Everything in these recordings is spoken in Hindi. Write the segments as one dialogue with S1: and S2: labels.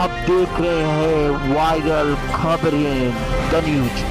S1: आप देख रहे हैं वायरल खबरें द न्यूज।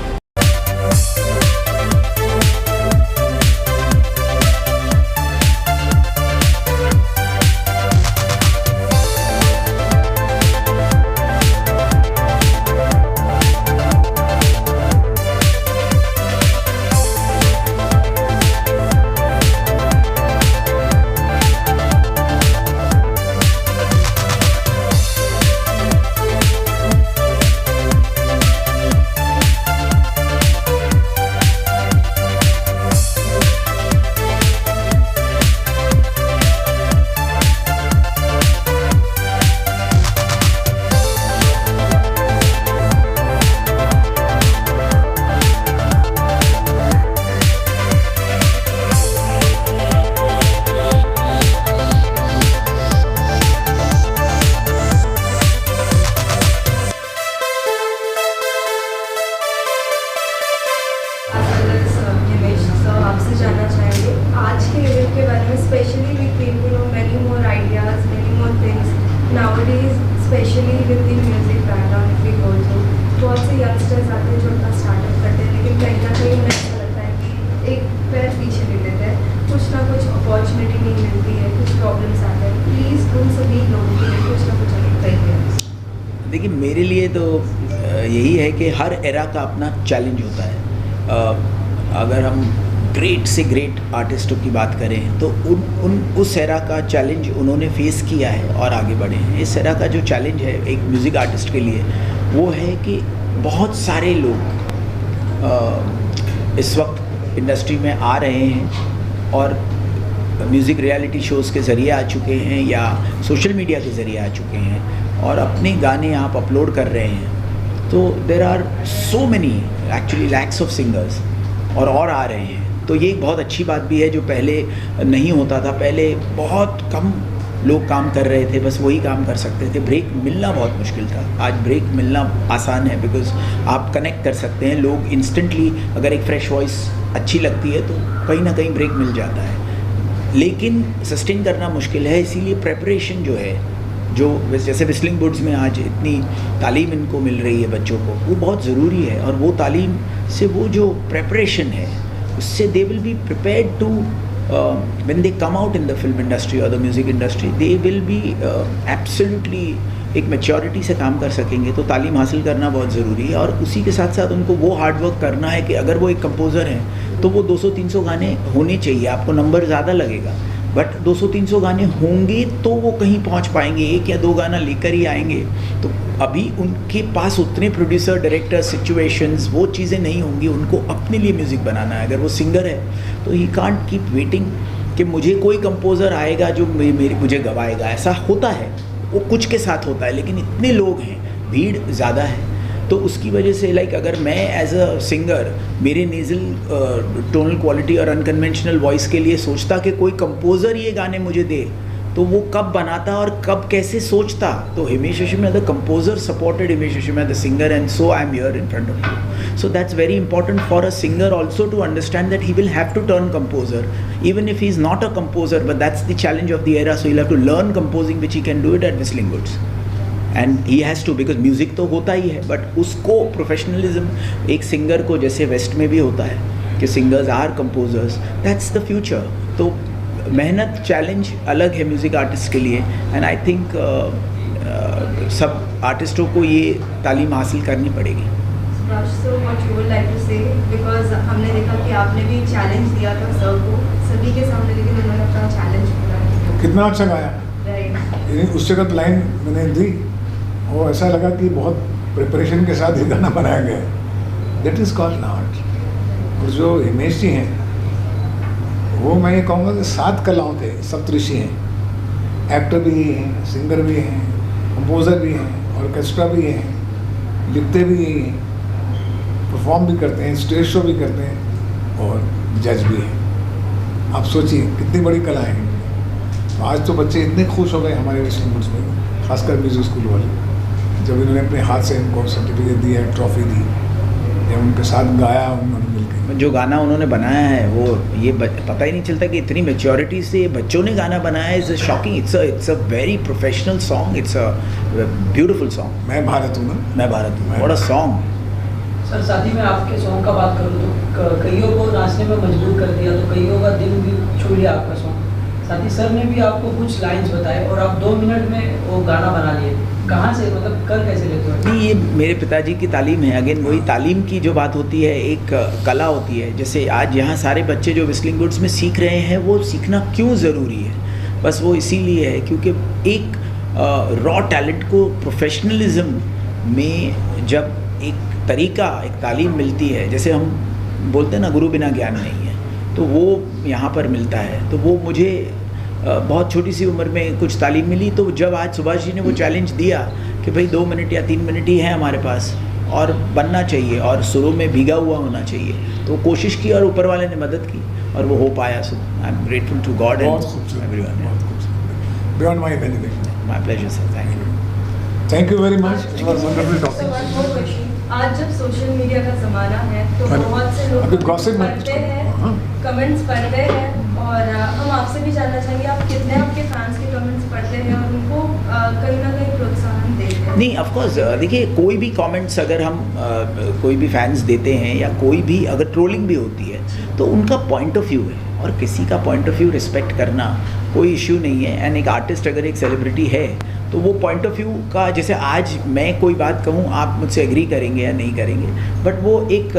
S2: आपसे जानना चाहेंगे आज के इवेंट के बारे में, specially we came to know many more ideas, many more things nowadays, specially with the music background. If we go through, बहुत से यंगस्टर्स आते हैं जो अपना स्टार्टअप करते हैं, लेकिन कहीं ना कहीं उन्हें ऐसा लगता है कि एक पैर पीछे ले लेते हैं, कुछ ना कुछ अपॉर्चुनिटी नहीं मिलती है, कुछ प्रॉब्लम्स आते हैं। प्लीज़ उन सभी लोगों के लिए कुछ ना कुछ कहिए।
S3: देखिए, मेरे लिए तो यही है कि हर एरा का अपना चैलेंज होता है। अगर हम ग्रेट से ग्रेट आर्टिस्टों की बात करें तो उस एरा का चैलेंज उन्होंने फेस किया है और आगे बढ़े हैं। इस एरा का जो चैलेंज है एक म्यूज़िक आर्टिस्ट के लिए वो है कि बहुत सारे लोग इस वक्त इंडस्ट्री में आ रहे हैं और म्यूज़िक रियलिटी शोज़ के ज़रिए आ चुके हैं या सोशल मीडिया के ज़रिए आ चुके हैं और अपने गाने आप अपलोड कर रहे हैं। तो there are so many actually lakhs of singers और आ रहे हैं। तो ये एक बहुत अच्छी बात भी है जो पहले नहीं होता था। पहले बहुत कम लोग काम कर रहे थे, बस वही काम कर सकते थे। ब्रेक मिलना बहुत मुश्किल था। आज ब्रेक मिलना आसान है बिकॉज आप कनेक्ट कर सकते हैं। लोग इंस्टेंटली, अगर एक फ्रेश वॉइस अच्छी लगती है तो कहीं ना कहीं ब्रेक मिल जाता है, लेकिन सस्टेन करना मुश्किल है। इसीलिए प्रेपरेशन जो है, जो जैसे विस्लिंग वुड्स में आज इतनी तालीम इनको मिल रही है बच्चों को, वो बहुत ज़रूरी है। और वो तालीम से वो जो प्रेपरेशन है उससे they will be prepared to when they come out in the film industry और the music industry, they will be absolutely एक मैच्योरिटी से काम कर सकेंगे। तो तालीम हासिल करना बहुत ज़रूरी है और उसी के साथ साथ उनको वो हार्ड वर्क करना है कि अगर वो एक कंपोज़र हैं तो वो 200-300 गाने होने चाहिए। आपको नंबर ज़्यादा लगेगा बट 200-300 गाने होंगे तो वो कहीं पहुंच पाएंगे। एक या दो गाना लेकर ही आएंगे। तो अभी उनके पास उतने प्रोड्यूसर, डायरेक्टर, सिचुएशंस, वो चीज़ें नहीं होंगी। उनको अपने लिए म्यूज़िक बनाना है। अगर वो सिंगर है तो ही कांट कीप वेटिंग कि मुझे कोई कंपोज़र आएगा जो मुझे गवाएगा। ऐसा होता है, वो कुछ के साथ होता है, लेकिन इतने लोग हैं, भीड़ ज़्यादा है। तो उसकी वजह से अगर मैं एज अ सिंगर मेरे नेज़ल टोनल क्वालिटी और अनकन्वेंशनल वॉइस के लिए सोचता कि कोई कंपोज़र ये गाने मुझे दे, तो वो कब बनाता और कब कैसे सोचता। तो Himesh Reshammiya the composer supported Himesh Reshammiya the singer and so I am here in front of you. So that's very important for a singer also to understand that he will have to turn composer even if he is not a composer, but that's the challenge of the era. So he'll have to learn composing, which he can do it at Whistling Woods. And he has to, because music तो होता ही है, but उसको professionalism एक singer को जैसे वेस्ट में भी होता है कि singers are composers, that's the future. तो मेहनत, चैलेंज अलग है म्यूज़िक आर्टिस्ट के लिए एंड आई थिंक सब आर्टिस्टों को ये तालीम हासिल करनी पड़ेगी।
S2: So what you would like to say, because हमने देखा कि आपने भी चैलेंज दिया था सर को सभी के सामने, लेकिन उन्होंने अपना चैलेंज पूरा किया।
S4: कितना अच्छा गाया।
S2: राइट।
S4: उस जगह लाइन मैंने दी और ऐसा लगा कि बहुत प्रिपरेशन के साथ ये गाना बनाया गया है। That is called art. और जो हिमेश जी हैं वो मैं ये कहूँगा कि 7 कलाओं थे, सप्तऋषि हैं। एक्टर भी हैं, सिंगर भी हैं, कंपोज़र भी हैं, ऑर्केस्ट्रा भी हैं, लिखते भी हैं, परफॉर्म भी करते हैं, स्टेज शो भी करते हैं और जज भी हैं। आप सोचिए कितनी बड़ी कला है। तो आज तो बच्चे इतने खुश हो गए हमारे विस्लिंग वुड्स में, खासकर म्यूजिक स्कूल वाले, जब इन्होंने अपने हाथ से इनको सर्टिफिकेट दिया, ट्रॉफी दी। जब उनके साथ गाया उन्होंने मिलकर।
S3: जो गाना उन्होंने बनाया है वो ये पता ही नहीं चलता कि इतनी मैच्योरिटी से बच्चों ने गाना बनाया है। It's shocking, it's a very professional song, it's a beautiful song.
S4: मैं भारत हूँ ना,
S3: मैं भारत हूँ, व्हाट अ सॉन्ग।
S5: सर साथ ही में आपके सॉन्ग का बात करूँ तो कईयों को नाचने में मजबूर कर दिया, तो कईयों का दिल भी छू लिया आपका सॉन्ग। साथ ही सर ने भी आपको कुछ लाइंस बताए और आप 2 मिनट में वो गाना बना लिए। कहाँ से, मतलब कर कैसे लेते हो?
S3: नहीं, ये मेरे पिताजी की तालीम है। अगेन वही तालीम की जो बात होती है, एक कला होती है। जैसे आज यहाँ सारे बच्चे जो व्हिस्लिंग वुड्स में सीख रहे हैं, वो सीखना क्यों ज़रूरी है? बस वो इसीलिए है क्योंकि एक रॉ टैलेंट को प्रोफेशनलिज्म में जब एक तरीका, एक तालीम मिलती है, जैसे हम बोलते हैं ना गुरु बिना ज्ञान नहीं है, तो वो यहाँ पर मिलता है। तो वो मुझे बहुत छोटी सी उम्र में कुछ तालीम मिली। तो जब आज सुभाष जी ने वो चैलेंज दिया कि भाई 2 मिनट या 3 मिनट ही है हमारे पास और बनना चाहिए और सुरों में भीगा हुआ होना चाहिए, तो कोशिश की और ऊपर वाले ने मदद की और वो हो पाया। So I am grateful to God and everyone.
S4: Beyond my imagination.
S3: My pleasure sir,
S4: thank you very much. It was wonderful
S2: So
S4: talking.
S2: one more question. आज जब सोशल मीडिया का ज़माना है तो बहुत से लोग
S4: अभी gossip मत
S2: पढ़ते
S4: करो,
S2: हैं,
S4: हाँ।
S2: कमेंट्स पढ़ते हैं, और हम आपसे भी जानना चाहेंगे आप कितने आपके फैंस के कमेंट्स पढ़ते हैं और उनको कहीं ना कहीं प्रोत्साहन देते हैं?
S3: नहीं, ऑफ कोर्स देखिए, कोई भी कमेंट्स अगर हम कोई भी फैंस देते हैं या कोई भी अगर ट्रोलिंग भी होती है तो उनका पॉइंट ऑफ व्यू है, और किसी का पॉइंट ऑफ व्यू रिस्पेक्ट करना कोई इश्यू नहीं है। एंड एक आर्टिस्ट अगर एक सेलिब्रिटी है तो वो पॉइंट ऑफ व्यू का, जैसे आज मैं कोई बात कहूँ, आप मुझसे एग्री करेंगे या नहीं करेंगे, बट वो एक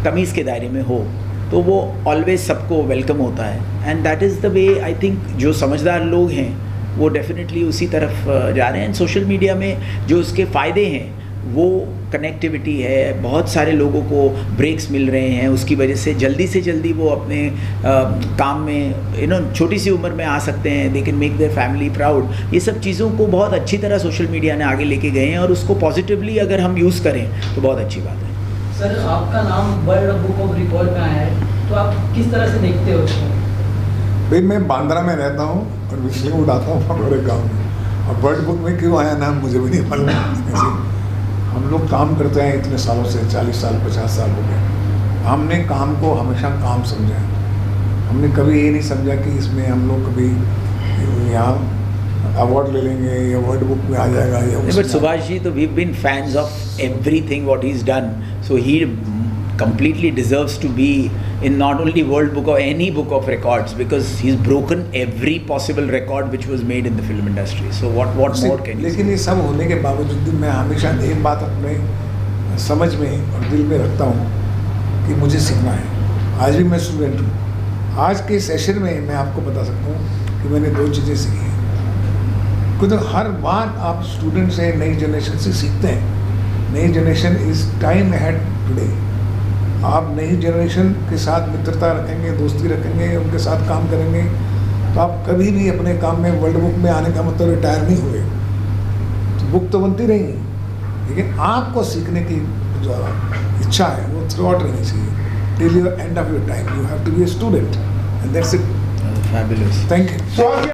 S3: तमीज़ के दायरे में हो तो वो ऑलवेज सबको वेलकम होता है। And that is the way I think जो समझदार लोग हैं वो डेफिनेटली उसी तरफ जा रहे हैं। एंड सोशल मीडिया में जो उसके फ़ायदे हैं वो कनेक्टिविटी है, बहुत सारे लोगों को ब्रेक्स मिल रहे हैं, उसकी वजह से जल्दी वो अपने काम में छोटी सी उम्र में आ सकते हैं, they can make their family proud. ये सब चीज़ों को बहुत अच्छी तरह सोशल मीडिया ने आगे लेके गए हैं और उसको पॉजिटिवली अगर हम यूज़ करें तो बहुत अच्छी बात है।
S5: सर आपका नाम वर्ल्ड बुक ऑफ रिकॉर्ड में आया है, तो आप किस तरह से देखते हो उसको?
S4: भाई मैं बांद्रा में रहता हूँ और व्हिस्लिंग वुड आता हूँ हमारे गाँव में, और वर्ल्ड बुक में क्यों आया नाम मुझे भी नहीं मालूम। हम लोग काम करते हैं इतने सालों से, 40 साल 50 साल हो गए। हमने काम को हमेशा काम समझा है, हमने कभी ये नहीं समझा कि इसमें हम लोग कभी यहाँ अवार्ड ले लेंगे या वर्ल्ड बुक में आ जाएगा या
S3: बट सुभाष जी, तो we been fans of everything what he is done, so he completely deserves to be in not only world book or any book of records, because he's broken every possible record which was made in the film industry. So what more can you
S4: लेकिन ये सब होने के बावजूद भी मैं हमेशा एक बात अपने समझ में और दिल में रखता हूँ कि मुझे सीखना है। आज भी मैं स्टूडेंट हूँ। आज के सेशन में मैं आपको बता सकता हूँ कि मैंने 2 चीज़ें सीखी हैं। क्योंकि हर बार आप स्टूडेंट से, नई जनरेशन से सीखते हैं। नई generation is time ahead today. आप नई जनरेशन के साथ मित्रता रखेंगे, दोस्ती रखेंगे, उनके साथ काम करेंगे, तो आप कभी भी अपने काम में वर्ल्ड बुक में आने का मतलब रिटायर नहीं हुए। तो बुक तो बनती रहेंगी, लेकिन आपको सीखने की जो इच्छा है वो थ्रू आउट रहनी चाहिए। Till your end of your time you have to be a student, and that's it.
S3: fabulous?
S4: Thank you.